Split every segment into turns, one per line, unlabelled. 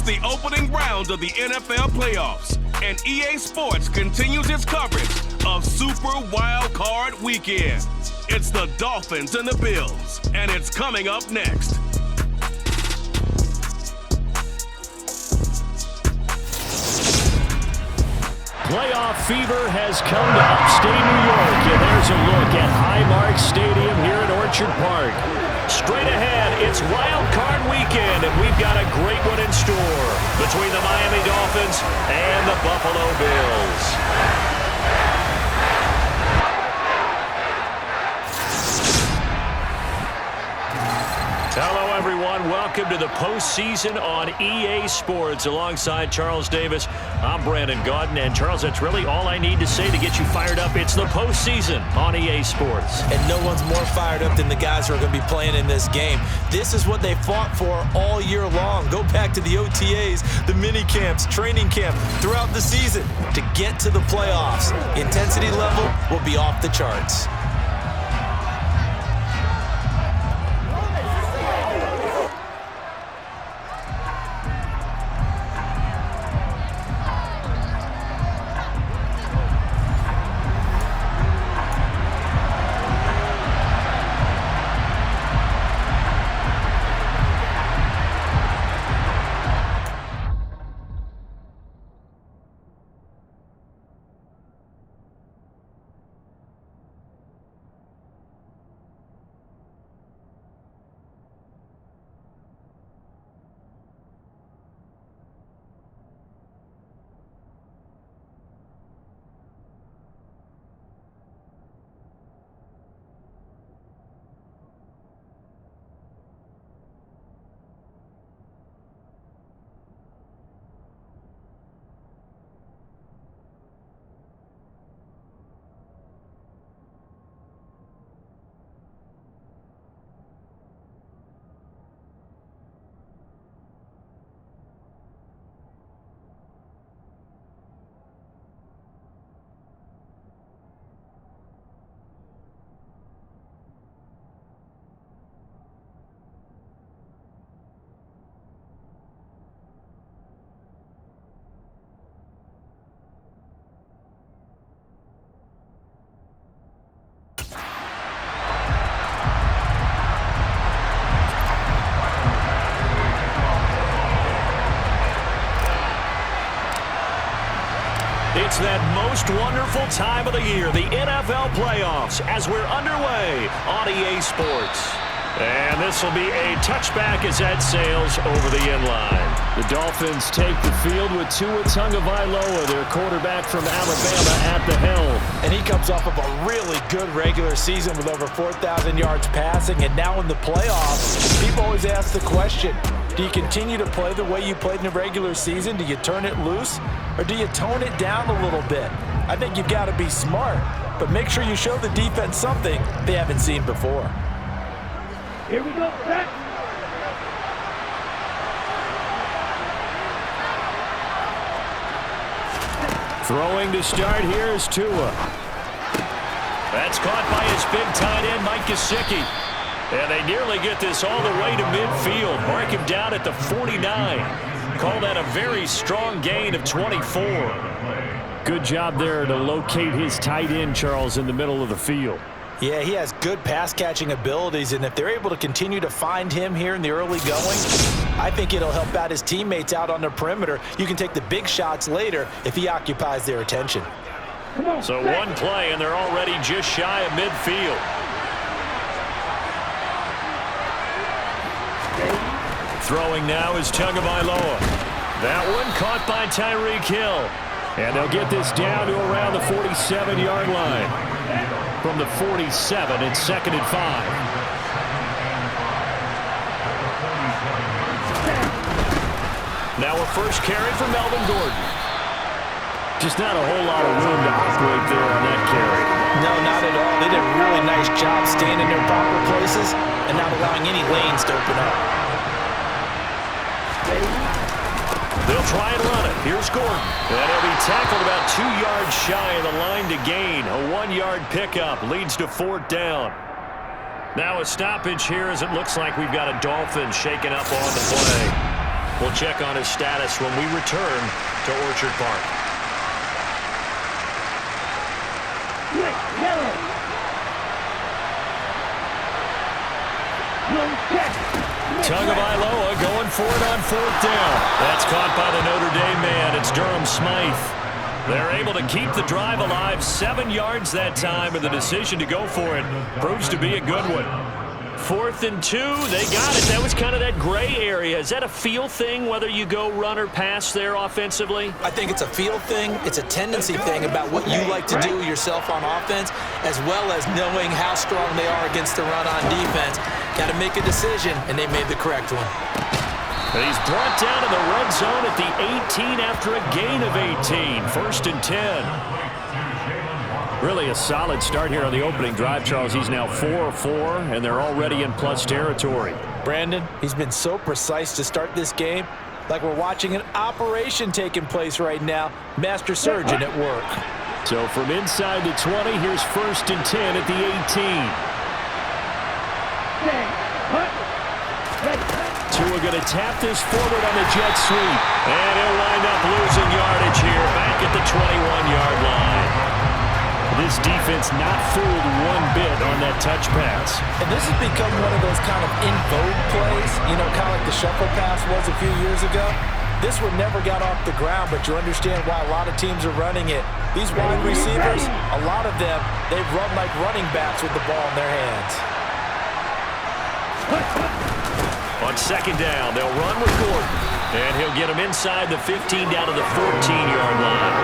the opening round of the NFL playoffs, and EA Sports continues its coverage of Super Wild Card Weekend. It's the Dolphins and the Bills, and it's coming up next.
Playoff fever has come to upstate New York, and there's a look at Highmark Stadium here at Orchard Park. Straight ahead, it's Wild Card Weekend, and we've got a great one in store between the Miami Dolphins and the Buffalo Bills. Hello, everyone. Welcome to the postseason on EA Sports. Alongside Charles Davis, I'm Brandon Gaudin. And, Charles, that's really all I need to say to get you fired up. It's the postseason on EA Sports.
And no one's more fired up than the guys who are going to be playing in this game. This is what they fought for all year long. Go back to the OTAs, the mini camps, training camp, throughout the season to get to the playoffs. Intensity level will be off the charts.
It's that most wonderful time of the year, the NFL playoffs, as we're underway on EA Sports. And this will be a touchback as that sails over the end line. The Dolphins take the field with Tua Tagovailoa, their quarterback from Alabama, at the helm.
And he comes off of a really good regular season with over 4,000 yards passing. And now in the playoffs, people always ask the question, do you continue to play the way you played in the regular season? Do you turn it loose? Or do you tone it down a little bit? I think you've got to be smart, but make sure you show the defense something they haven't seen before.
Here we go, back.
Throwing to start here is Tua. That's caught by his big tight end, Mike Gesicki. And they nearly get this all the way to midfield. Mark him down at the 49. Call that a very strong gain of 24.
Good job there to locate his tight end, Charles, in the middle of the field.
Yeah, he has good pass-catching abilities, and if they're able to continue to find him here in the early going, I think it'll help out his teammates out on the perimeter. You can take the big shots later if he occupies their attention.
So one play, and they're already just shy of midfield. Throwing now is Tagovailoa. That one caught by Tyreek Hill.
And they'll get this down to around the 47-yard line. From the 47, it's 2nd and 5.
Now a first carry for Melvin Gordon.
Just not a whole lot of room to operate there on that carry.
No, not at all. They did a really nice job staying in their proper places and not allowing any lanes to open up.
They'll try and run it. Here's Gordon. And he'll be tackled about 2 yards shy of the line to gain. A 1-yard pickup leads to 4th down. Now a stoppage here as it looks like we've got a Dolphin shaken up on the play. We'll check on his status when we return to Orchard Park.
Yellow. No check.
Tagovailoa going for it on 4th down. That's caught by the Notre Dame man. It's Durham Smythe. They're able to keep the drive alive. 7 yards that time, and the decision to go for it proves to be a good one. 4th and 2. They got it. That was kind of that gray area. Is that a feel thing, whether you go run or pass there offensively?
I think it's a feel thing. It's a tendency thing about what you like to do yourself on offense, as well as knowing how strong they are against the run on defense. Got to make a decision, and they made the correct one.
He's brought down in the red zone at the 18 after a gain of 18. 1st and 10.
Really a solid start here on the opening drive, Charles. He's now 4-4, and they're already in plus territory.
Brandon, he's been so precise to start this game, like we're watching an operation taking place right now. Master surgeon at work.
So from inside the 20, here's 1st and 10 at the 18. Tua going to tap this forward on the jet sweep.
And he'll wind up losing yardage here back at the 21-yard line.
This defense not fooled one bit on that touch pass.
And this has become one of those kind of in vogue plays, you know, kind of like the shuffle pass was a few years ago. This one never got off the ground, but you understand why a lot of teams are running it. These wide receivers, a lot of them, they run like running backs with the ball in their hands.
On 2nd down, they'll run with Gordon. And he'll get him inside the 15 down to the 14-yard line.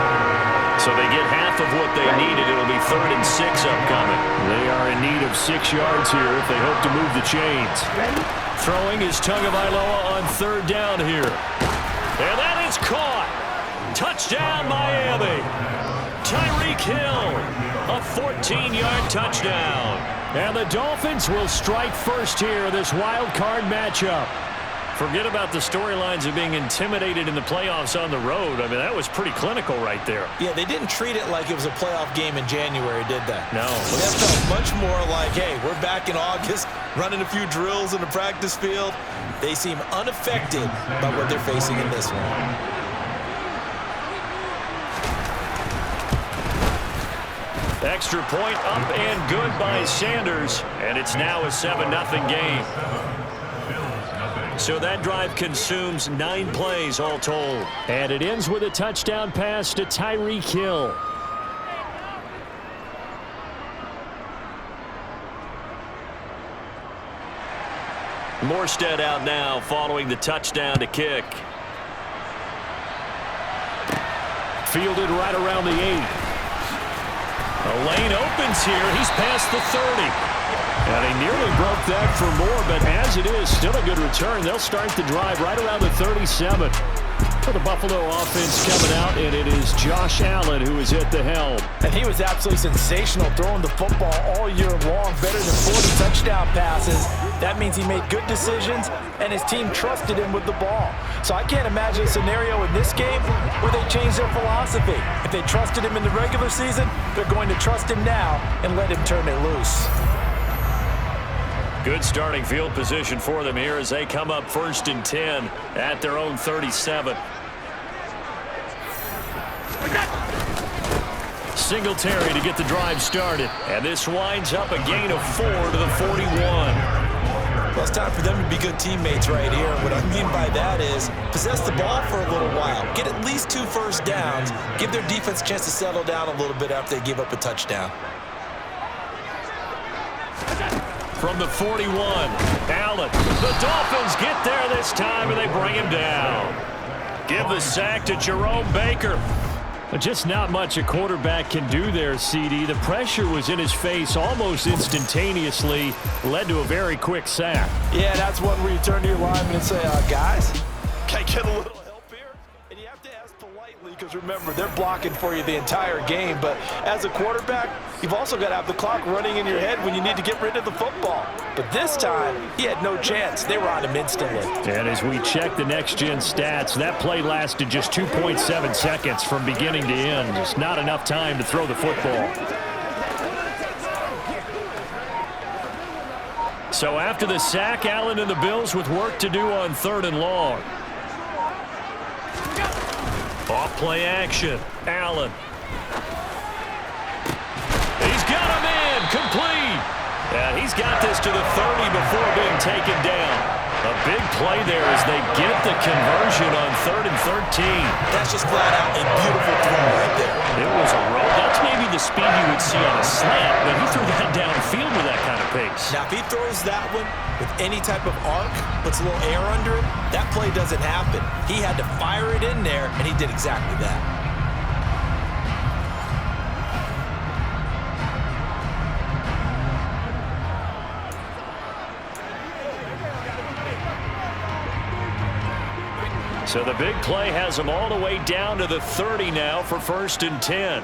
So they get half of what they needed. It'll be 3rd and 6 upcoming.
They are in need of 6 yards here if they hope to move the chains.
Throwing is Tagovailoa on 3rd down here. And that is caught. Touchdown, Miami. Tyreek Hill, a 14-yard touchdown.
And the Dolphins will strike first here in this wild card matchup.
Forget about the storylines of being intimidated in the playoffs on the road. I mean, that was pretty clinical right there.
Yeah, they didn't treat it like it was a playoff game in January, did they?
No.
Well, that felt much more like, hey, we're back in August, running a few drills in the practice field. They seem unaffected by what they're facing in this one.
Extra point up and good by Sanders. And it's now a 7-0 game. So that drive consumes 9 plays all told.
And it ends with a touchdown pass to Tyreek Hill.
Morstead out now following the touchdown to kick.
Fielded right around the 8.
A lane opens here. He's past the 30.
And he nearly broke that for more, but as it is, still a good return. They'll start the drive right around the 37. For the Buffalo offense coming out, and it is Josh Allen who is at the helm.
And he was absolutely sensational throwing the football all year long, better than 40 touchdown passes. That means he made good decisions, and his team trusted him with the ball. So I can't imagine a scenario in this game where they changed their philosophy. If they trusted him in the regular season, they're going to trust him now and let him turn it loose.
Good starting field position for them here as they come up 1st and 10 at their own 37. Singletary to get the drive started. And this winds up a gain of 4 to the 41.
Well, it's time for them to be good teammates right here. What I mean by that is possess the ball for a little while. Get at least 2 first downs. Give their defense a chance to settle down a little bit after they give up a touchdown.
From the 41, Allen. The Dolphins get there this time, and they bring him down. Give the sack to Jerome Baker.
Just not much a quarterback can do there, CD. The pressure was in his face almost instantaneously, led to a very quick sack.
Yeah, that's one where you turn to your lineman and say, guys, can I get a little help here? And you have to ask politely because, remember, they're blocking for you the entire game. But as a quarterback, you've also got to have the clock running in your head when you need to get rid of the football. But this time, he had no chance. They were on him instantly.
And as we check the next-gen stats, that play lasted just 2.7 seconds from beginning to end. Just not enough time to throw the football.
So after the sack, Allen and the Bills with work to do on 3rd and long. Play action. Allen. He's got him in. Complete. And he's got this to the 30 before being taken down. A big play there as they get the conversion on 3rd and 13.
That's just flat out a beautiful throw right there.
It was a roll. That's maybe the speed you would see on a slant, but he threw that downfield with that kind of pace.
Now, if he throws that one with any type of arc, puts a little air under it, that play doesn't happen. He had to fire it in there, and he did exactly that.
So the big play has them all the way down to the 30 now for 1st and 10.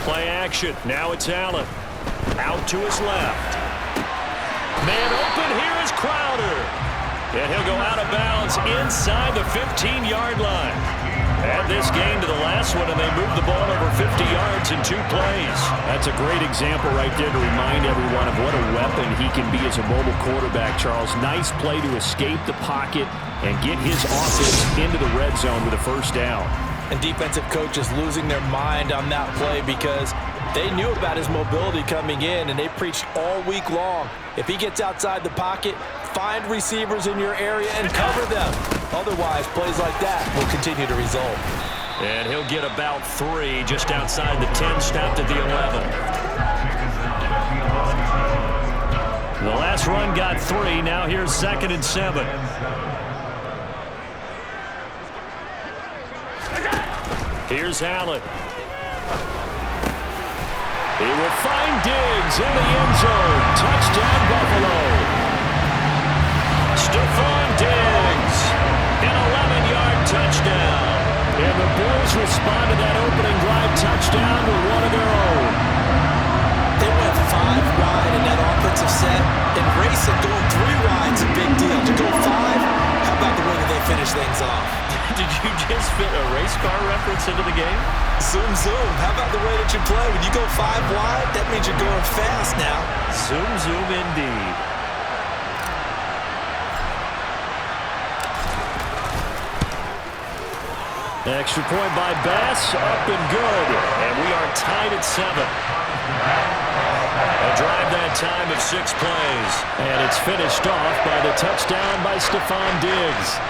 Play action. Now it's Allen. Out to his left. Man open. Here is Crowder. And he'll go out of bounds inside the 15-yard line. Add this game to the last one, and they move the ball over 50 yards in 2 plays. That's a great example right there to remind everyone of what a weapon he can be as a mobile quarterback, Charles. Nice play to escape the pocket and get his offense into the red zone with a 1st down.
And defensive coaches losing their mind on that play because they knew about his mobility coming in, and they preached all week long. If he gets outside the pocket, find receivers in your area and cover them. Otherwise, plays like that will continue to result.
And he'll get about 3 just outside the 10, stopped at the 11. The last run got 3. Now here's 2nd and 7. Here's Allen. He will find Diggs in the end zone. Touchdown, Buffalo. Stephon Diggs, an 11-yard touchdown. And the Bills respond to that opening drive touchdown with one of their own.
They went 5 wide in that offensive set. And racing, going 3 wide's a big deal. To go 5, how about the way that they finish things off?
Did you just fit a race car reference into the game?
Zoom, zoom. How about the way that you play? When you go 5 wide, that means you're going fast now.
Zoom, zoom indeed. Extra point by Bass, up and good. And we are tied at 7. A drive that time of 6 plays. And it's finished off by the touchdown by Stephon Diggs.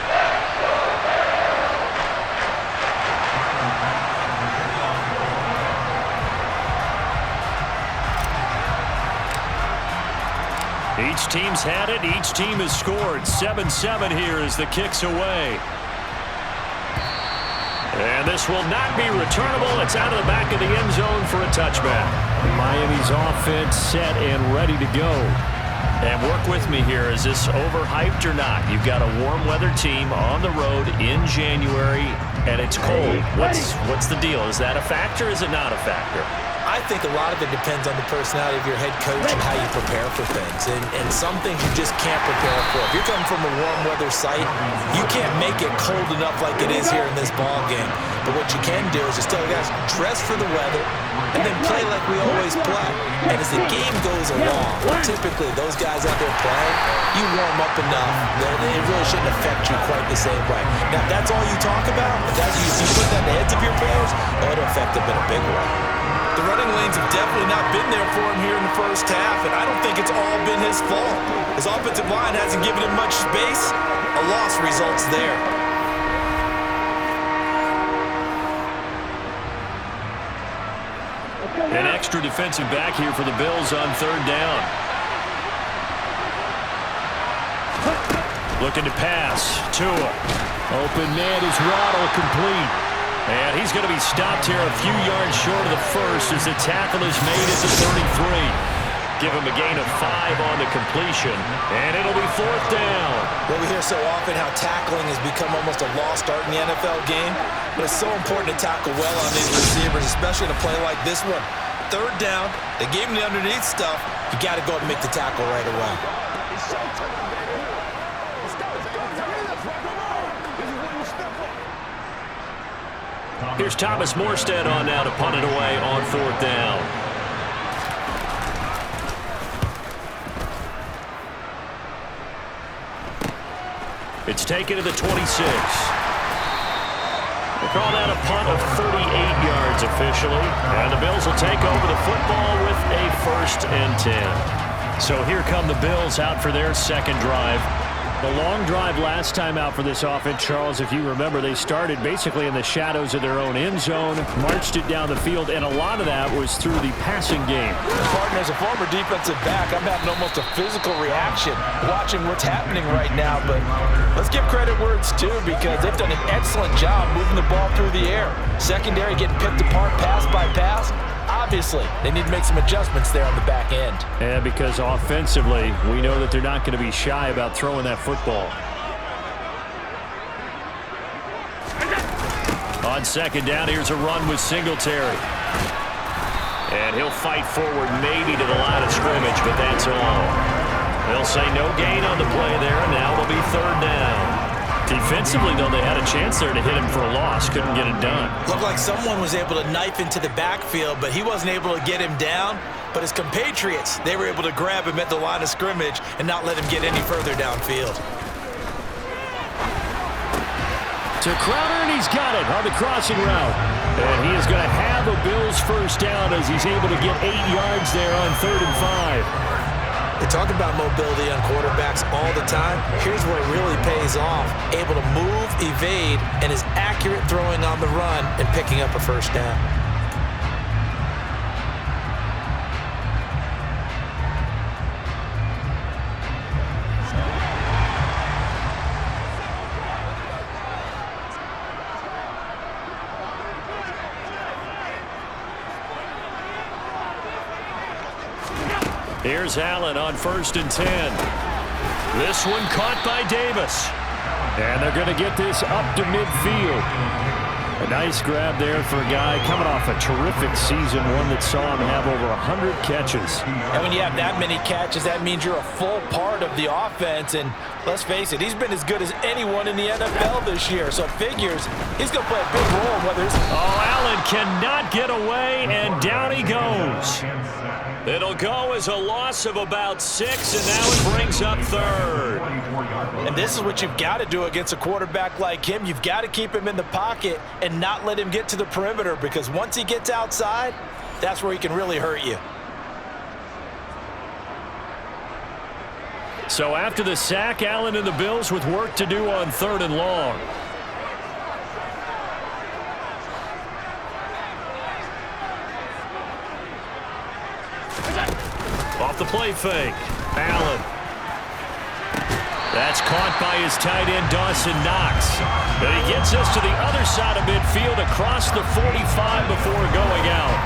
Each team's had it. Each team has scored. 7-7 here as the kick's away. And this will not be returnable. It's out of the back of the end zone for a touchback. Miami's offense set and ready to go. And work with me here. Is this overhyped or not? You've got a warm weather team on the road in January, and it's cold. What's the deal? Is that a factor or is it not a factor?
I think a lot of it depends on the personality of your head coach and how you prepare for things. And some things you just can't prepare for. If you're coming from a warm weather site, you can't make it cold enough like it is here in this ball game. But what you can do is just tell the guys, dress for the weather and then play like we always play. And as the game goes along, typically those guys out there playing, you warm up enough that it really shouldn't affect you quite the same way. Now, if that's all you talk about, if you put that in the heads of your players, it'll affect them in a big way. The running lanes have definitely not been there for him here in the first half, and I don't think it's all been his fault. His offensive line hasn't given him much space. A loss results there.
An extra defensive back here for the Bills on 3rd down. Looking to pass. Tua. Open man is Waddle, complete. And he's going to be stopped here a few yards short of the first as the tackle is made at the 33. Give him a gain of 5 on the completion, and it'll be 4th down.
Well, we hear so often how tackling has become almost a lost art in the NFL game, but it's so important to tackle well on these receivers, especially in a play like this one. 3rd down, they gave him the underneath stuff. You got to go and make the tackle right away.
Here's Thomas Morstead on now to punt it away on 4th down. It's taken to the 26. They call that a punt of 38 yards officially. And the Bills will take over the football with a 1st and 10. So here come the Bills out for their second drive. The long drive last time out for this offense, Charles, if you remember, they started basically in the shadows of their own end zone, marched it down the field, and a lot of that was through the passing game.
Partner, as a former defensive back, I'm having almost a physical reaction watching what's happening right now. But let's give credit where it's due, because they've done an excellent job moving the ball through the air. Secondary getting picked apart pass by pass. Obviously, they need to make some adjustments there on the back end.
And because offensively, we know that they're not going to be shy about throwing that football. On second down, here's a run with Singletary. And he'll fight forward maybe to the line of scrimmage, but that's all. They'll say no gain on the play there, and now it'll be 3rd down. Defensively, though, they had a chance there to hit him for a loss. Couldn't get it done.
Looked like someone was able to knife into the backfield, but he wasn't able to get him down. But his compatriots, they were able to grab him at the line of scrimmage and not let him get any further downfield.
To Crowder, and he's got it on the crossing route. And he is going to have a Bills 1st down as he's able to get 8 yards there on 3rd and 5.
They talk about mobility on quarterbacks all the time. Here's where it really pays off. Able to move, evade, and is accurate throwing on the run and picking up a 1st down.
Here's Allen on 1st and 10. This one caught by Davis. And they're going to get this up to midfield. A nice grab there for a guy coming off a terrific season, one that saw him have over 100 catches.
And when you have that many catches, that means you're a full part of the offense. And let's face it, he's been as good as anyone in the NFL this year. So it figures he's going to play a big role. Whether it's
Allen cannot get away, and down he goes. It'll go as a loss of about 6, and now it brings up 3rd.
And this is what you've got to do against a quarterback like him. You've got to keep him in the pocket and not let him get to the perimeter, because once he gets outside, that's where he can really hurt you.
So after the sack, Allen and the Bills with work to do on 3rd and long. Off the play fake. Allen. That's caught by his tight end, Dawson Knox. And he gets us to the other side of midfield across the 45 before going out.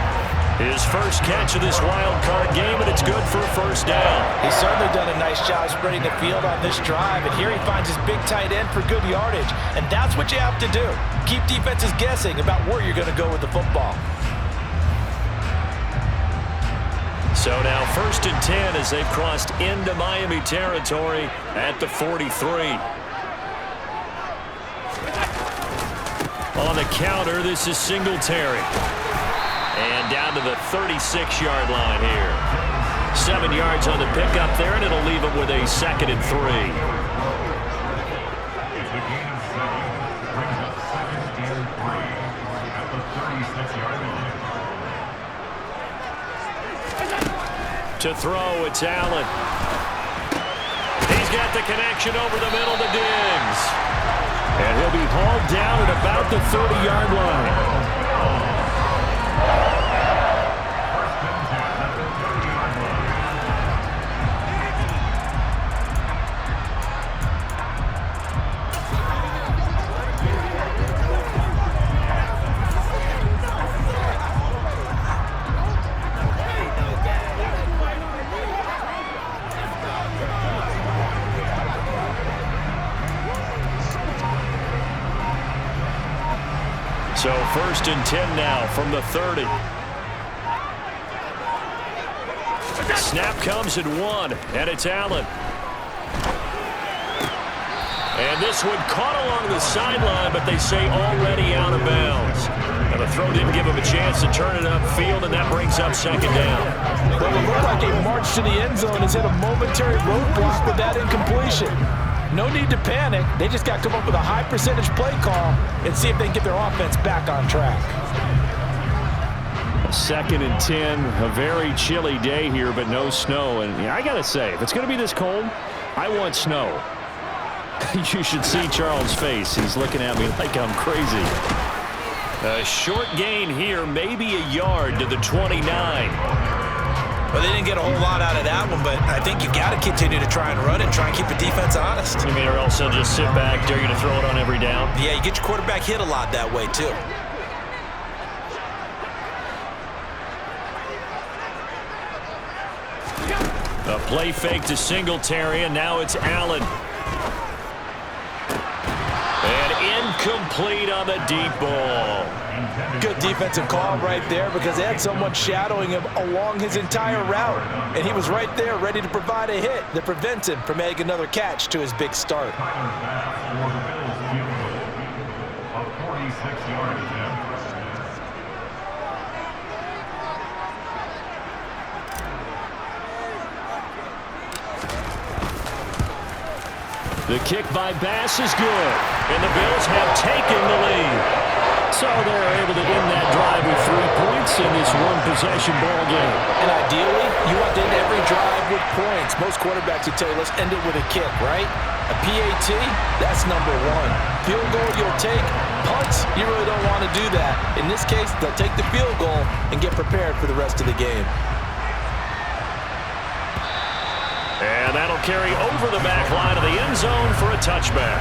His first catch of this wild card game, and it's good for a 1st down.
He's certainly done a nice job spreading the field on this drive, and here he finds his big tight end for good yardage. And that's what you have to do. Keep defenses guessing about where you're going to go with the football.
So now 1st and 10 as they've crossed into Miami territory at the 43. On the counter, this is Singletary. And down to the 36-yard line here. 7 yards on the pickup there, and it'll leave him with a 2nd and 3. To throw, it's Allen. He's got the connection over the middle to Diggs. And he'll be hauled down at about the 30-yard line. So 1st and 10 now from the 30. Snap comes at 1, and it's Allen. And this one caught along the sideline, but they say already out of bounds. And the throw didn't give him a chance to turn it upfield, and that brings up 2nd down.
Well, it looked like a march to the end zone has hit a momentary roadblock with that incompletion. no need to panic. They just got to come up with a high percentage play call and see if they can get their offense back on track.
2nd and 10, a very chilly day here, but no snow. And I got to say, if it's going to be this cold, I want snow. You should see Charles' face. He's looking at me like I'm crazy. A short gain here, maybe a yard to the 29.
Well, they didn't get a whole lot out of that one, but I think you got to continue to try and run it, try and keep the defense honest.
You mean, or else they'll just sit back, dare you to throw it on every down?
Yeah, you get your quarterback hit a lot that way, too.
A play fake to Singletary, and now it's Allen. And incomplete on the deep ball.
Good defensive call right there because they had someone shadowing him along his entire route. And he was right there ready to provide a hit that prevents him from making another catch to his big start.
The kick by Bass is good, and the Bills have taken the lead. So they're able to end that drive with 3 points in this one-possession ball game.
And ideally, you want to end every drive with points. Most quarterbacks would tell you, let's end it with a kick, right? A PAT, that's number 1. Field goal, you'll take. Punts, you really don't want to do that. In this case, they'll take the field goal and get prepared for the rest of the game.
And that'll carry over the back line of the end zone for a touchback.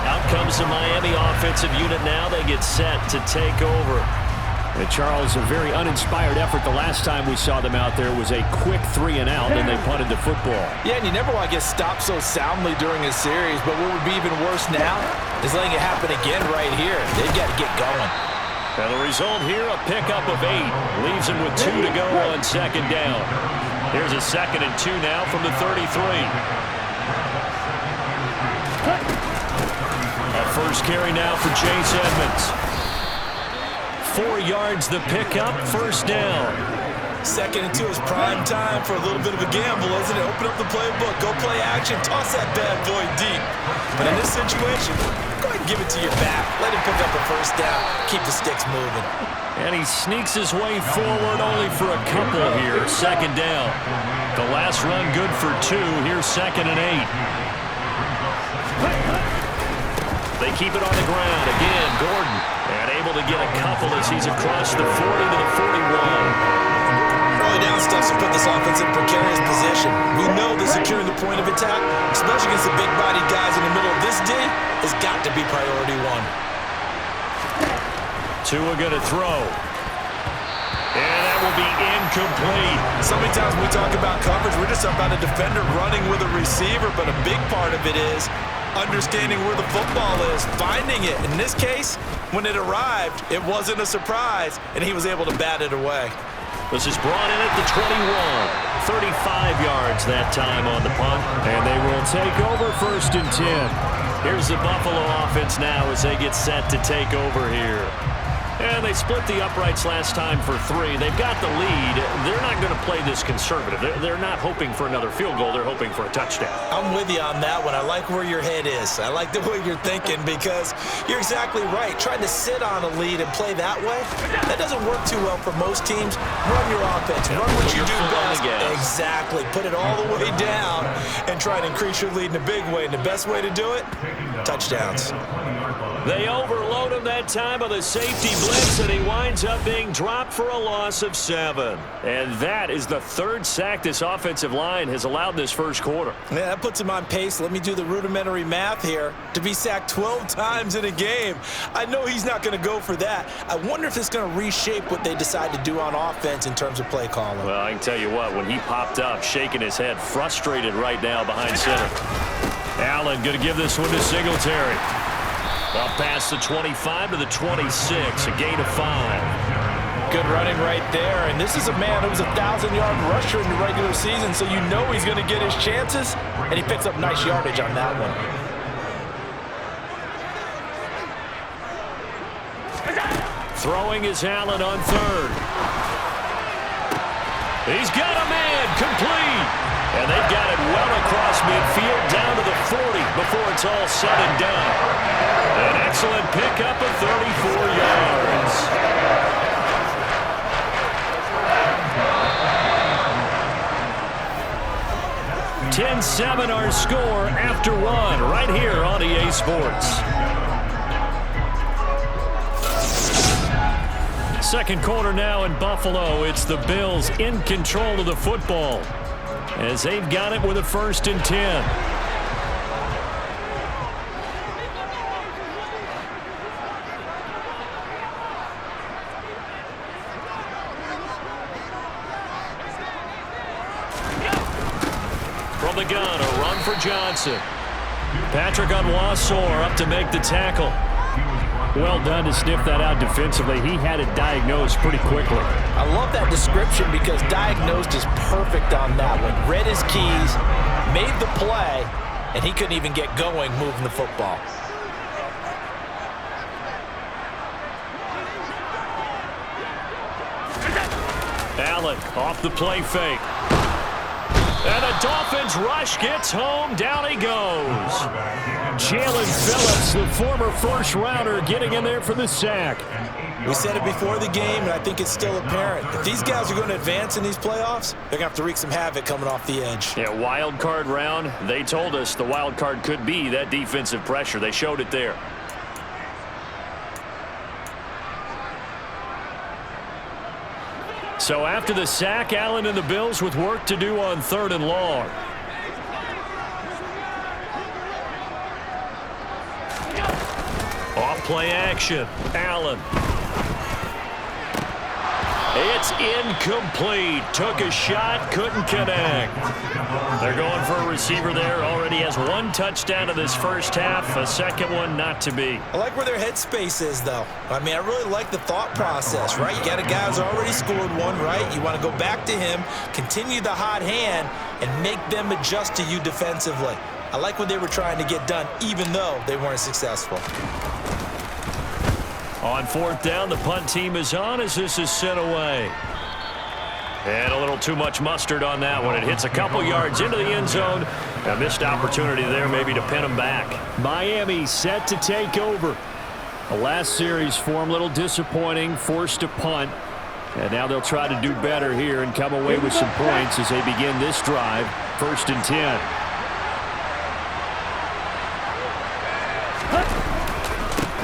Out comes the Miami offensive unit now. They get set to take over.
And Charles, a very uninspired effort. The last time we saw them out there was a quick 3 and out, and they punted the football.
Yeah, and you never want to get stopped so soundly during a series, but what would be even worse now is letting it happen again right here. They've got to get going.
And the result here, a pickup of 8. Leaves them with 2 to go on 2nd down. Here's a 2nd and 2 now from the 33. A first carry now for Chase Edmonds. 4 yards the pickup, 1st down.
2nd and 2 is prime time for a little bit of a gamble, isn't it? Open up the playbook, go play action, toss that bad boy deep. But in this situation, go ahead and give it to your back. Let him pick up a 1st down, keep the sticks moving.
And he sneaks his way forward only for a couple here. 2nd down. The last run good for 2. Here's 2nd and 8. They keep it on the ground. Again, Gordon. And able to get a couple as he's across the 40 to the 41.
Early down stuff to put this offense in a precarious position. We know that securing the point of attack, especially against the big-bodied guys in the middle of this D, has got to be priority 1.
Tua going to throw. And that will be incomplete.
So many times when we talk about coverage, we're just about a defender running with a receiver, but a big part of it is understanding where the football is, finding it. In this case, when it arrived, it wasn't a surprise, and he was able to bat it away.
This is brought in at the 21. 35 yards that time on the punt. And they will take over 1st and 10. Here's the Buffalo offense now as they get set to take over here. And they split the uprights last time for 3. They've got the lead. They're not going to play this conservative. They're not hoping for another field goal. They're hoping for a touchdown.
I'm with you on that one. I like where your head is. I like the way you're thinking because you're exactly right. Trying to sit on a lead and play that way, that doesn't work too well for most teams. Run your offense. Run what you do best. Exactly. Put it all the way down and try and increase your lead in a big way. And the best way to do it, touchdowns.
They overload him that time with a safety blitz, and he winds up being dropped for a loss of 7. And that is the 3rd sack this offensive line has allowed this 1st quarter.
Yeah, that puts him on pace. Let me do the rudimentary math here. To be sacked 12 times in a game, I know he's not going to go for that. I wonder if it's going to reshape what they decide to do on offense in terms of play calling.
Well, I can tell you what, when he popped up, shaking his head, frustrated right now behind center. Allen going to give this one to Singletary. Up past the 25 to the 26, a gain of 5.
Good running right there, and this is a man who was a 1,000-yard rusher in the regular season, so you know he's going to get his chances, and he picks up nice yardage on that one.
Throwing is Allen on 3rd. He's got a man, complete. And they've got it well across midfield down to the 40 before it's all said and done. An excellent pickup of 34 yards. 10-7 our score after one right here on EA Sports. Second quarter now in Buffalo. It's the Bills in control of the football as they've got it with a 1st and 10. From the gun, a run for Johnson. Patrick Onwuasor up to make the tackle. Well done to sniff that out defensively. He had it diagnosed pretty quickly.
I love that description because diagnosed is perfect on that one. Read his keys, made the play, and he couldn't even get going moving the football.
Allen off the play fake. And the Dolphins rush gets home. Down he goes. Jalen Phillips, the former first-rounder, getting in there for the sack.
We said it before the game, and I think it's still apparent. If these guys are going to advance in these playoffs, they're going to have to wreak some havoc coming off the edge.
Yeah, wild card round. They told us the wild card could be that defensive pressure. They showed it there. So after the sack, Allen and the Bills with work to do on 3rd and long. Off play action. Allen. It's incomplete. Took a shot, couldn't connect. They're going for a receiver there. Already has 1 touchdown in this first half. A second one not to be.
I like where their headspace is, though. I mean, I really like the thought process, right? You got a guy who's already scored 1, right? You want to go back to him, continue the hot hand, and make them adjust to you defensively. I like what they were trying to get done, even though they weren't successful.
On 4th down, the punt team is on as this is sent away. And a little too much mustard on that one. It hits a couple yards into the end zone. A missed opportunity there maybe to pin them back. Miami set to take over. The last series for them, a little disappointing, forced to punt. And now they'll try to do better here and come away with some points as they begin this drive. 1st and 10.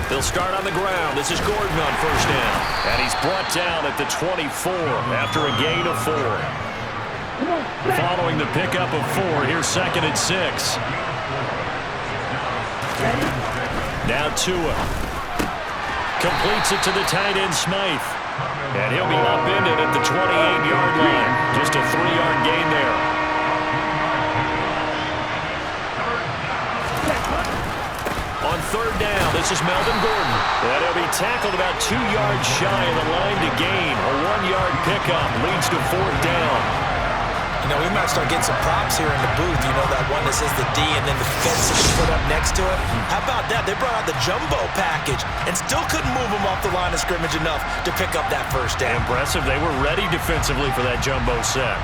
They'll start on the ground. This is Gordon on 1st down. And he's brought down at the 24 after a gain of 4. Following the pickup of 4, here's 2nd and 6. Now Tua. Completes it to the tight end Smythe. And he'll be upended at the 28-yard line. Just a 3-yard gain there. On 3rd down, this is Melvin Gordon. And he'll be tackled about 2 yards shy of the line to gain. A 1-yard pickup leads to 4th down.
You know, we might start getting some props here in the booth. You know, that one that says the D and then the fence that you put up next to it. How about that? They brought out the jumbo package and still couldn't move them off the line of scrimmage enough to pick up that 1st down.
Impressive. They were ready defensively for that jumbo set.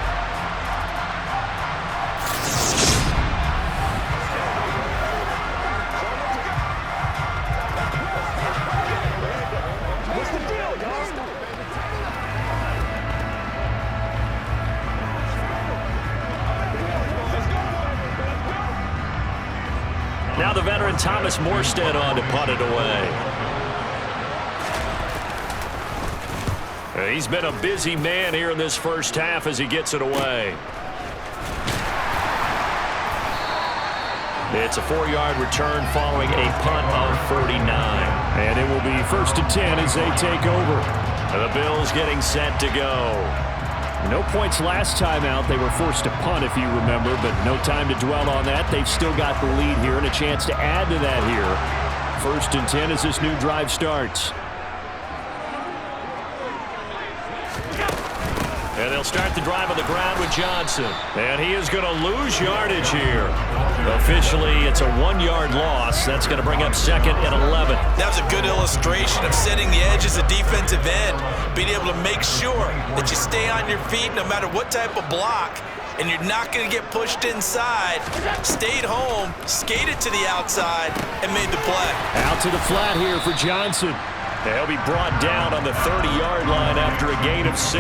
Now the veteran Thomas Morstead on to punt it away. He's been a busy man here in this first half as he gets it away. It's a 4-yard return following a punt of 49. And it will be 1st and 10 as they take over. The Bills getting set to go. No points last time out. They were forced to punt, if you remember, but no time to dwell on that. They've still got the lead here and a chance to add to that here. 1st and 10 as this new drive starts. And they'll start the drive on the ground with Johnson. And he is going to lose yardage here. Officially, it's a 1-yard loss. That's going to bring up 2nd and 11.
That was a good illustration of setting the edge as a defensive end. Being able to make sure that you stay on your feet no matter what type of block. and you're not going to get pushed inside. Stayed home, skated to the outside, and made the play.
Out to the flat here for Johnson. He'll be brought down on the 30-yard line after a gain of 6.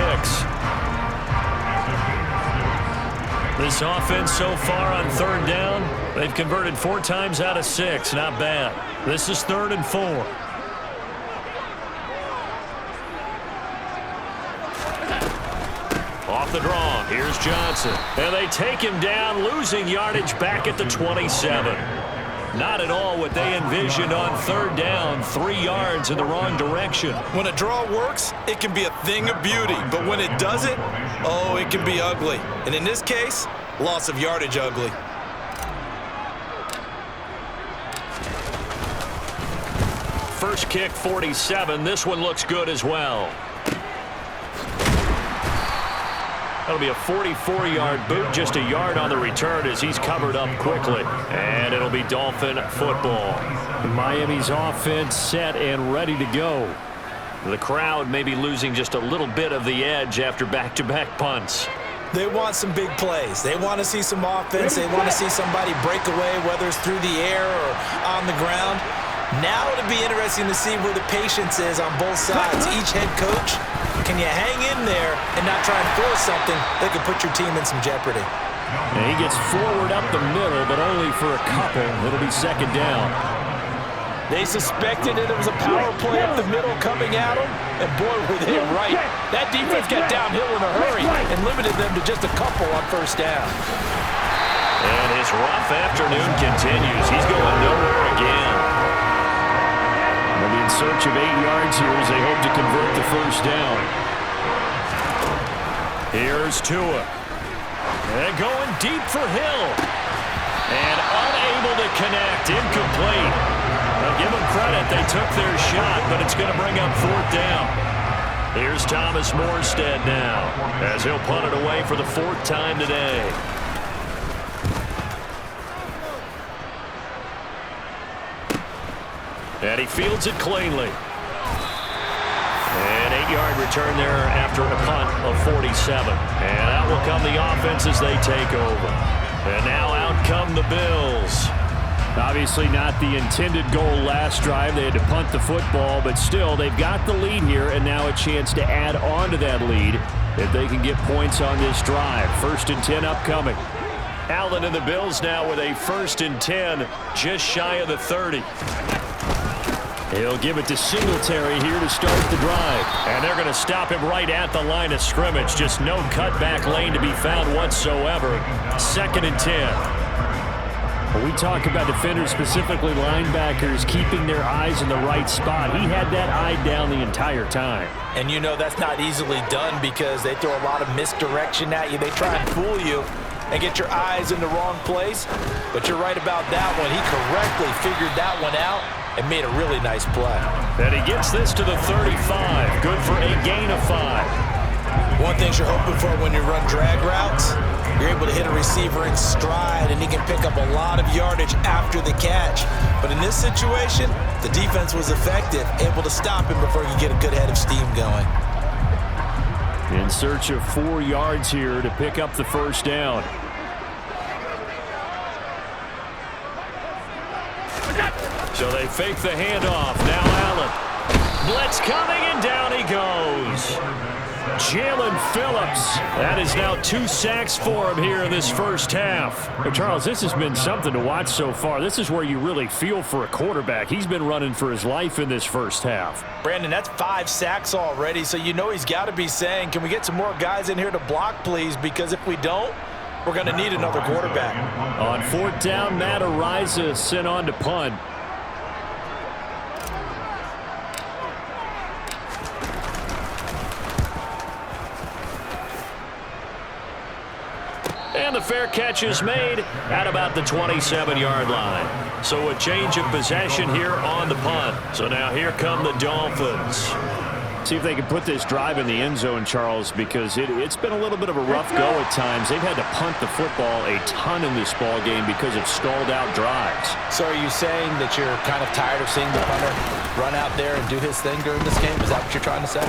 This offense so far on 3rd down, they've converted 4 times out of 6. Not bad. This is 3rd and 4. Off the draw, here's Johnson. And they take him down, losing yardage back at the 27. Not at all what they envisioned on 3rd down, 3 yards in the wrong direction.
When a draw works, it can be a thing of beauty. But when it doesn't, oh, it can be ugly. And in this case, loss of yardage ugly.
First kick, 47. This one looks good as well. That'll be a 44-yard boot, just a yard on the return as he's covered up quickly. And it'll be Dolphin football.
Miami's offense set and ready to go.
The crowd may be losing just a little bit of the edge after back-to-back punts.
They want some big plays. They want to see some offense. They want to see somebody break away, whether it's through the air or on the ground. Now it'll be interesting to see where the patience is on both sides. Each head coach, can you hang in there and not try and force something that could put your team in some jeopardy?
And he gets forward up the middle, but only for a couple. It'll be 2nd down.
They suspected that it was a power play up the middle coming at them, and boy, were they right. That defense got downhill in a hurry and limited them to just a couple on 1st down.
And his rough afternoon continues. He's going nowhere again.
They'll be in search of 8 yards here as they hope to convert the 1st down.
Here's Tua. And going deep for Hill. And unable to connect. Incomplete. Now give them credit. They took their shot, but it's going to bring up 4th down. Here's Thomas Morstead now as he'll punt it away for the 4th time today. And he fields it cleanly. An 8-yard return there after a punt of 47. And out will come the offense as they take over. And now out come the Bills.
Obviously not the intended goal last drive. They had to punt the football, but still they've got the lead here and now a chance to add on to that lead if they can get points on this drive. 1st and 10 upcoming.
Allen and the Bills now with a 1st and 10 just shy of the 30.
He'll give it to Singletary here to start the drive.
And they're going to stop him right at the line of scrimmage. Just no cutback lane to be found whatsoever. 2nd and 10.
We talk about defenders, specifically linebackers, keeping their eyes in the right spot. He had that eye down the entire time.
And you know that's not easily done because they throw a lot of misdirection at you. They try and fool you and get your eyes in the wrong place. But you're right about that one. He correctly figured that one out and made a really nice play.
And he gets this to the 35. Good for a gain of 5.
One thing you're hoping for when you run drag routes, you're able to hit a receiver in stride, and he can pick up a lot of yardage after the catch. But in this situation, the defense was effective, able to stop him before he could get a good head of steam going.
In search of 4 yards here to pick up the 1st down.
So they fake the handoff. Now Allen. Blitz coming, and down he goes. Jalen Phillips. That is now 2 sacks for him here in this 1st half.
But Charles, this has been something to watch so far. This is where you really feel for a quarterback. He's been running for his life in this 1st half.
Brandon, that's 5 sacks already, so you know he's got to be saying, can we get some more guys in here to block, please? Because if we don't, we're going to need another quarterback.
On 4th down, Matt Ariza sent on to punt.
And the fair catch is made at about the 27-yard line. So a change of possession here on the punt. So now here come the Dolphins.
See if they can put this drive in the end zone, Charles, because it's been a little bit of a rough go at times. They've had to punt the football a ton in this ball game because of stalled-out drives.
So are you saying that you're kind of tired of seeing the punter run out there and do his thing during this game? Is that what you're trying to say?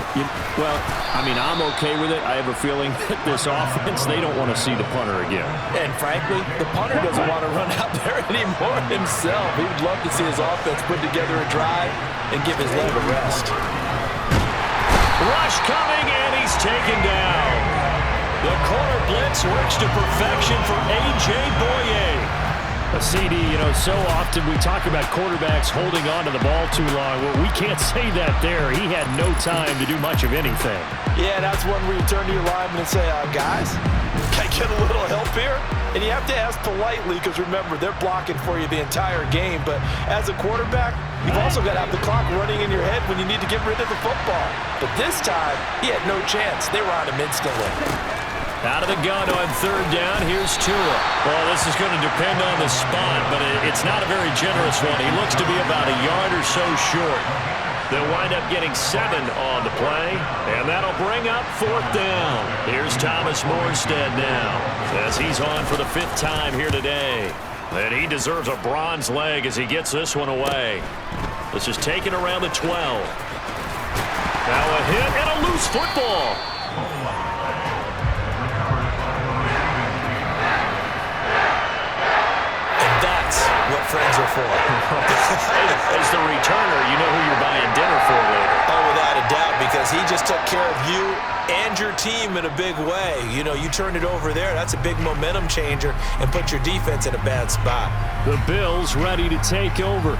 Well, I mean, I'm okay with it. I have a feeling that this offense, they don't want to see the punter again.
And frankly, the punter doesn't want to run out there anymore himself. He would love to see his offense put together a drive and give his leg a rest.
Rush coming, and he's taken down. The corner blitz works to perfection for A.J. Boye. A CD, so often we talk about quarterbacks holding on to the ball too long. Well, we can't say that there. He had no time to do much of anything.
Yeah, that's one where you turn to your lineman and say, guys, can I get a little help here? And you have to ask politely because, remember, they're blocking for you the entire game. But as a quarterback, you've also got to have the clock running in your head when you need to get rid of the football. But this time, he had no chance. They were on him instantly.
Out of the gun on third down, here's Tua. Well, this is going to depend on the spot, but it's not a very generous one. He looks to be about a yard or so short. They'll wind up getting 7 on the play, and that'll bring up fourth down. Here's Thomas Morstead now, as he's on for the 5th time here today. And he deserves a bronze leg as he gets this one away. This is taken around the 12. Now a hit and a loose football.
What friends are for.
As the returner, you know who you're buying dinner for later.
Oh, without a doubt, because he just took care of you and your team in a big way. You turned it over there. That's a big momentum changer and put your defense in a bad spot.
The Bills ready to take over.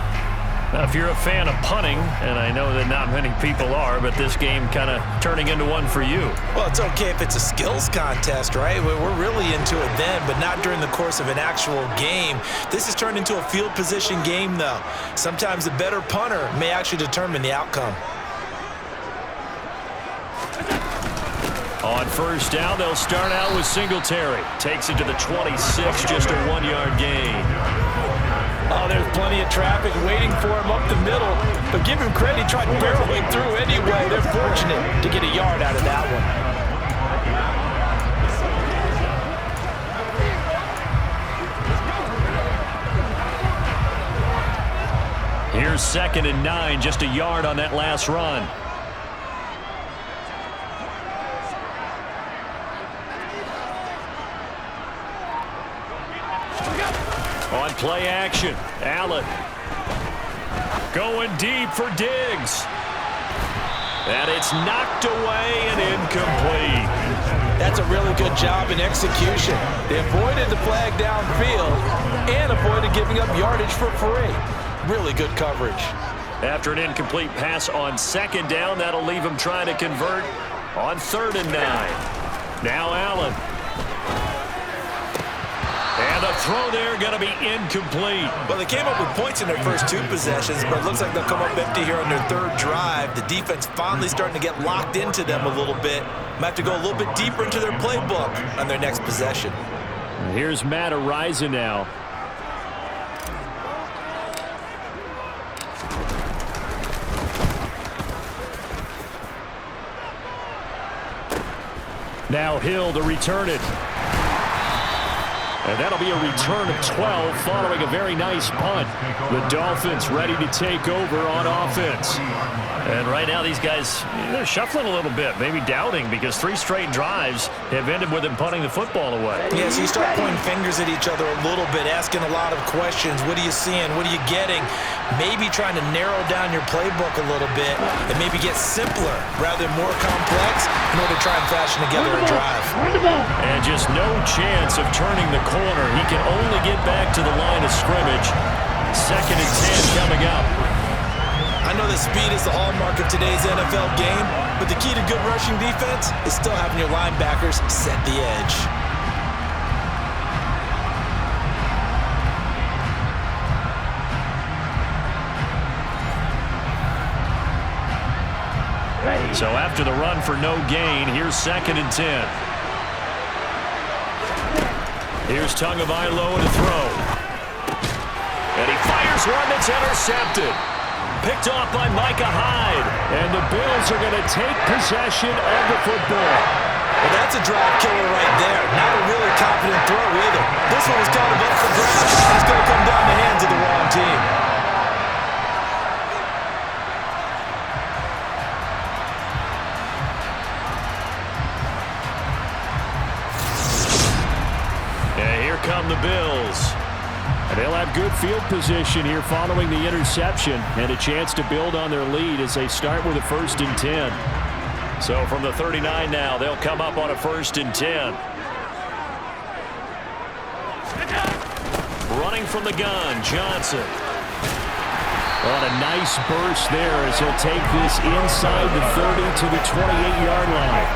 Now, if you're a fan of punting, and I know that not many people are, but this game kind of turning into one for you.
Well, it's okay if it's a skills contest, right? We're really into it then, but not during the course of an actual game. This has turned into a field position game, though. Sometimes the better punter may actually determine the outcome.
On first down, they'll start out with Singletary. Takes it to the 26, just a 1-yard gain.
Oh, there's plenty of traffic waiting for him up the middle. But give him credit, he tried barreling through anyway. They're fortunate to get a yard out of that one.
Here's 2nd and 9, just a yard on that last run. On play action, Allen going deep for Diggs. And it's knocked away and incomplete.
That's a really good job in execution. They avoided the flag downfield and avoided giving up yardage for free. Really good coverage.
After an incomplete pass on 2nd down, that'll leave him trying to convert on 3rd and 9. Now Allen. And the throw there going to be incomplete.
Well, they came up with points in their first 2 possessions, but it looks like they'll come up empty here on their 3rd drive. The defense finally starting to get locked into them a little bit. Might have to go a little bit deeper into their playbook on their next possession.
Here's Matt Ariza now. Now Hill to return it. And that'll be a return of 12 following a very nice punt. The Dolphins ready to take over on offense. And right now these guys, they're shuffling a little bit, maybe doubting, because 3 straight drives have ended with them punting the football away.
Yeah, so you start pointing fingers at each other a little bit, asking a lot of questions. What are you seeing? What are you getting? Maybe trying to narrow down your playbook a little bit and maybe get simpler rather than more complex in order to try and fashion together a drive.
And just no chance of turning the corner. He can only get back to the line of scrimmage. 2nd and 10 coming up.
I know that speed is the hallmark of today's NFL game, but the key to good rushing defense is still having your linebackers set the edge.
So after the run for no gain, here's 2nd and 10. Here's Tagovailoa to throw. And he fires one that's intercepted.
picked off by Micah Hyde. And the Bills are going to take possession of the football.
Well, that's a drive killer right there. Not a really confident throw either. This one was kind of up for grabs. It's going to come down the hands of the wrong team.
And here come the Bills. And they'll have good field position here following the interception and a chance to build on their lead as they start with a 1st and 10. So from the 39 now, they'll come up on a 1st and 10. Running from the gun, Johnson. On a nice burst there as he'll take this inside the 30 to the 28-yard line.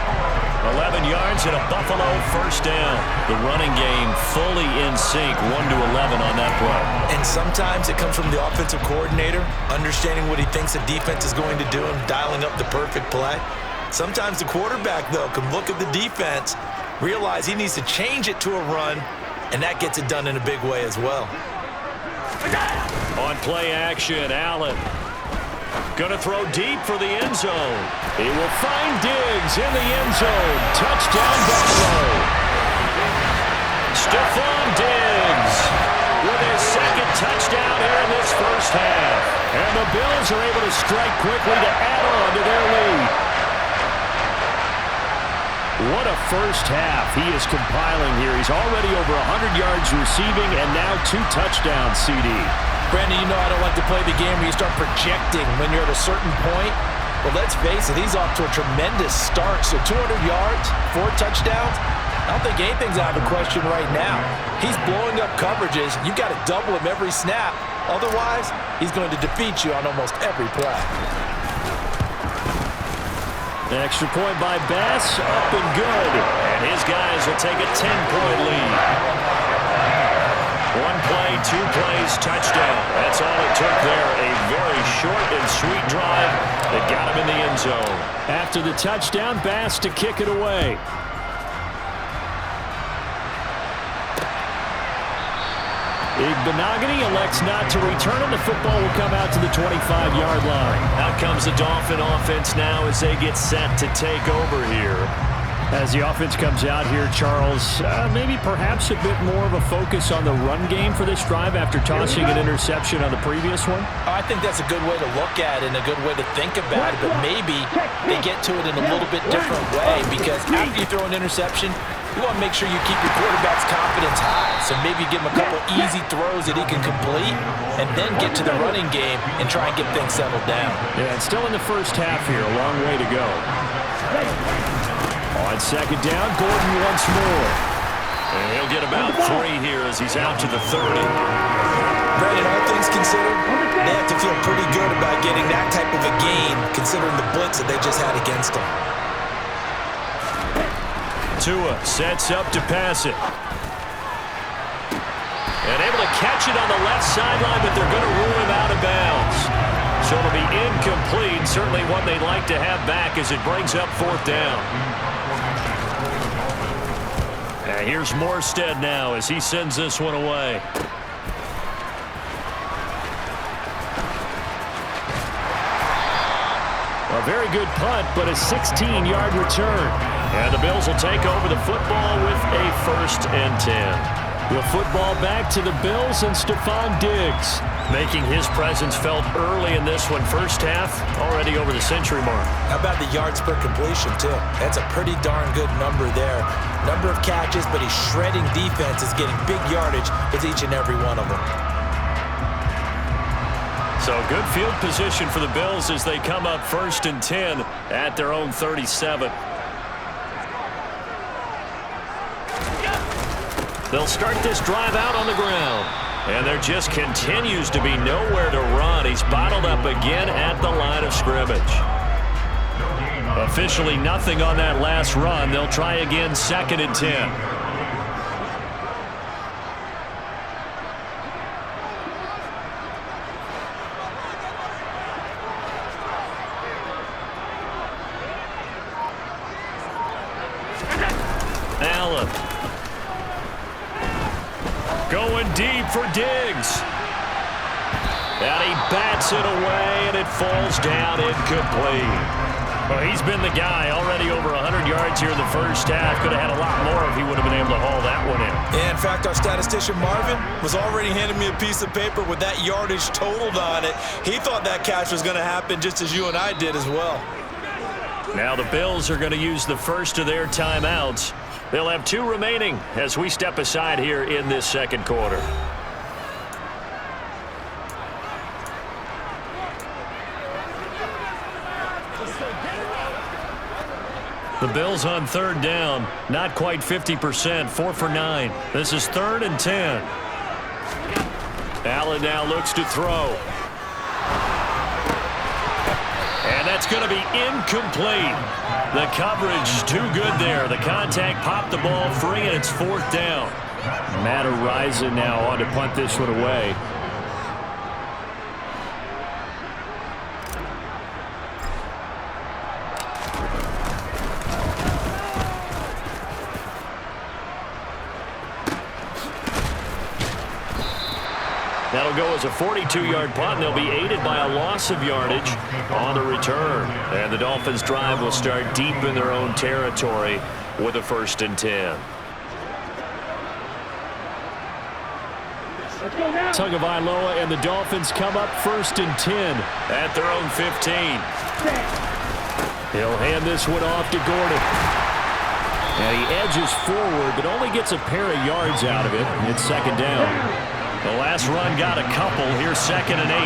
11 yards and a Buffalo 1st down. The running game fully in sync, 1-11 on that play.
And sometimes it comes from the offensive coordinator, understanding what he thinks the defense is going to do and dialing up the perfect play. Sometimes the quarterback, though, can look at the defense, realize he needs to change it to a run, and that gets it done in a big way as well.
On play action, Allen. Going to throw deep for the end zone. He will find Diggs in the end zone. Touchdown, Buffalo. Stephon Diggs with his 2nd touchdown here in this 1st half. And the Bills are able to strike quickly to add on to their lead. What a 1st half he is compiling here. He's already over 100 yards receiving and now 2 touchdowns, CD.
Brandon, you know I don't like to play the game where you start projecting when you're at a certain point. But let's face it, he's off to a tremendous start. So 200 yards, 4 touchdowns. I don't think anything's out of the question right now. He's blowing up coverages. You've got to double him every snap. Otherwise, he's going to defeat you on almost every play.
An extra point by Bass, up and good. And his guys will take a 10-point lead. 1 play, 2 plays, touchdown. That's all it took there. A very short and sweet drive that got him in the end zone. After the touchdown, Bass to kick it away. Igbenogany elects not to return, and the football will come out to the 25-yard line. Out comes the Dolphin offense now as they get set to take over here. As the offense comes out here, Charles, maybe perhaps a bit more of a focus on the run game for this drive after tossing an interception on the previous one?
I think that's a good way to look at it and a good way to think about it, but maybe they get to it in a little bit different way because after you throw an interception, you want to make sure you keep your quarterback's confidence high. So maybe give him a couple easy throws that he can complete and then get to the running game and try and get things settled down.
Yeah, it's still in the 1st half here, a long way to go. On 2nd down, Gordon once more. And he'll get about 3 here as he's out to the 30.
Brandon, all things considered, they have to feel pretty good about getting that type of a gain considering the blitz that they just had against them.
Tua sets up to pass it. And able to catch it on the left sideline, but they're going to rule him out of bounds. So it'll be incomplete. Certainly one they'd like to have back as it brings up 4th down. And here's Morstead now as he sends this one away. A very good punt, but a 16-yard return. And the Bills will take over the football with a 1st and 10. The football back to the Bills and Stephon Diggs making his presence felt early in this one. 1st half, already over the century mark.
How about the yards per completion, too? That's a pretty darn good number there. Number of catches, but he's shredding defenses, getting big yardage with each and every one of them.
So good field position for the Bills as they come up 1st and 10 at their own 37. They'll start this drive out on the ground. And there just continues to be nowhere to run. He's bottled up again at the line of scrimmage. Officially nothing on that last run. They'll try again 2nd and 10. Allen. Going deep for Diggs. And he bats it away, and it falls down incomplete. Well, he's been the guy already over 100 yards here in the first half. Could have had a lot more if he would have been able to haul that one in.
Yeah, in fact, our statistician Marvin was already handing me a piece of paper with that yardage totaled on it. He thought that catch was going to happen just as you and I did as well.
Now the Bills are going to use the first of their timeouts. They'll have 2 remaining as we step aside here in this second quarter. The Bills on 3rd down, not quite 50%, 4 for 9. This is 3rd and 10. Allen now looks to throw. And that's going to be incomplete. The coverage too good there. The contact popped the ball free, and it's 4th down. Matt Araiza now on to punt this one away. That'll go as a 42-yard punt, and they'll be aided by a loss of yardage on the return. And the Dolphins' drive will start deep in their own territory with a 1st and 10. Tagovailoa and the Dolphins come up 1st and 10 at their own 15. He'll hand this one off to Gordon. And he edges forward, but only gets a pair of yards out of it. It's 2nd down. The last run got a couple. Here's 2nd and 8.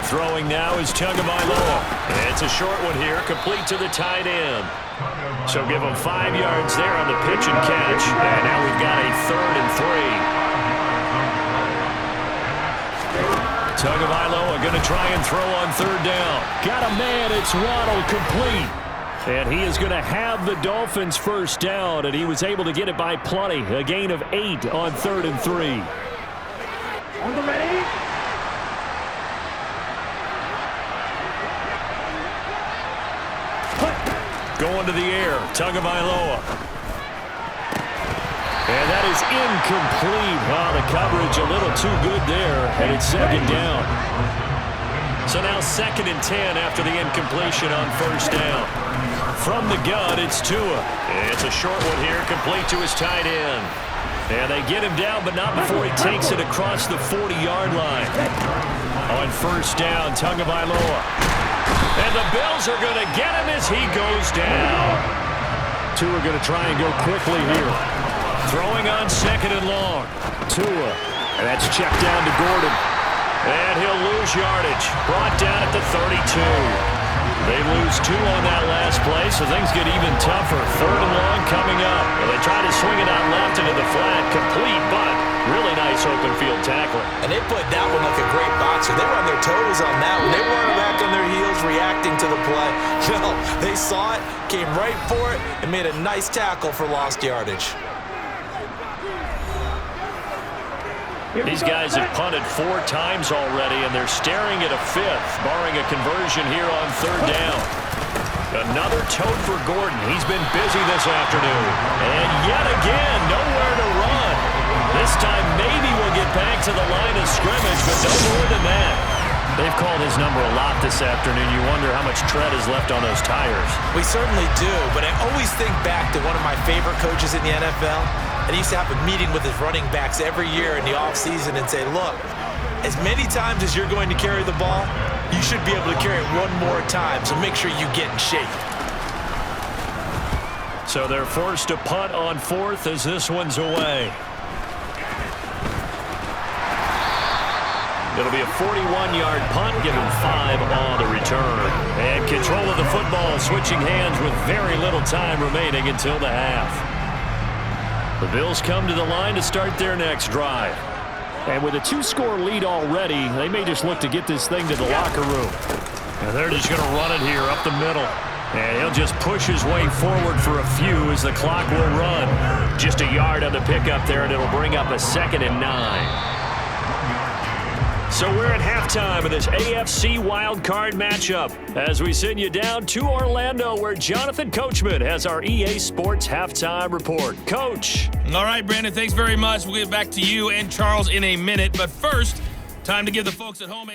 Throwing now is Tagovailoa. It's a short one here, complete to the tight end. So give him 5 yards there on the pitch and catch. And now we've got a 3rd and 3. Tagovailoa going to try and throw on 3rd down. Got a man. It's Waddle, complete. And he is going to have the Dolphins' 1st down, and he was able to get it by plenty. A gain of 8 on 3rd and 3.
On the ready.
Going to the air, Tagovailoa. And that is incomplete. Wow, the coverage a little too good there, and it's 2nd down. So now 2nd and 10 after the incompletion on 1st down. From the gun, it's Tua. It's a short one here, complete to his tight end. And they get him down, but not before he takes it across the 40-yard line. On 1st down, Tagovailoa. And the Bills are going to get him as he goes down. Tua going to try and go quickly here. Throwing on 2nd and long. Tua. And that's checked down to Gordon. And he'll lose yardage. Brought down at the 32. They lose 2 on that last play, so things get even tougher. 3rd and long coming up. And they try to swing it out left into the flat. Complete, but really nice open field tackling.
And they played that one like a great boxer. They were on their toes on that one. They weren't back on their heels reacting to the play. No, they saw it, came right for it, and made a nice tackle for lost yardage.
These guys have punted 4 times already, and they're staring at a 5th, barring a conversion here on 3rd down. Another tote for Gordon. He's been busy this afternoon. And yet again, nowhere to run. This time maybe we'll get back to the line of scrimmage, but no more than that. They've called his number a lot this afternoon. You wonder how much tread is left on those tires.
We certainly do, but I always think back to one of my favorite coaches in the NFL. And he used to have a meeting with his running backs every year in the offseason and say, look, as many times as you're going to carry the ball, you should be able to carry it one more time, so make sure you get in shape.
So they're forced to punt on 4th as this one's away. It'll be a 41-yard punt, given 5 on the return. And control of the football switching hands with very little time remaining until the half. The Bills come to the line to start their next drive. And with a 2-score lead already, they may just look to get this thing to the locker room. And they're just going to run it here up the middle. And he'll just push his way forward for a few as the clock will run. Just a yard on the pickup there, and it'll bring up a 2nd and 9. So we're at halftime of this AFC wildcard matchup as we send you down to Orlando where Jonathan Coachman has our EA Sports halftime report. Coach.
All right, Brandon, thanks very much. We'll get back to you and Charles in a minute. But first, time to give the folks at home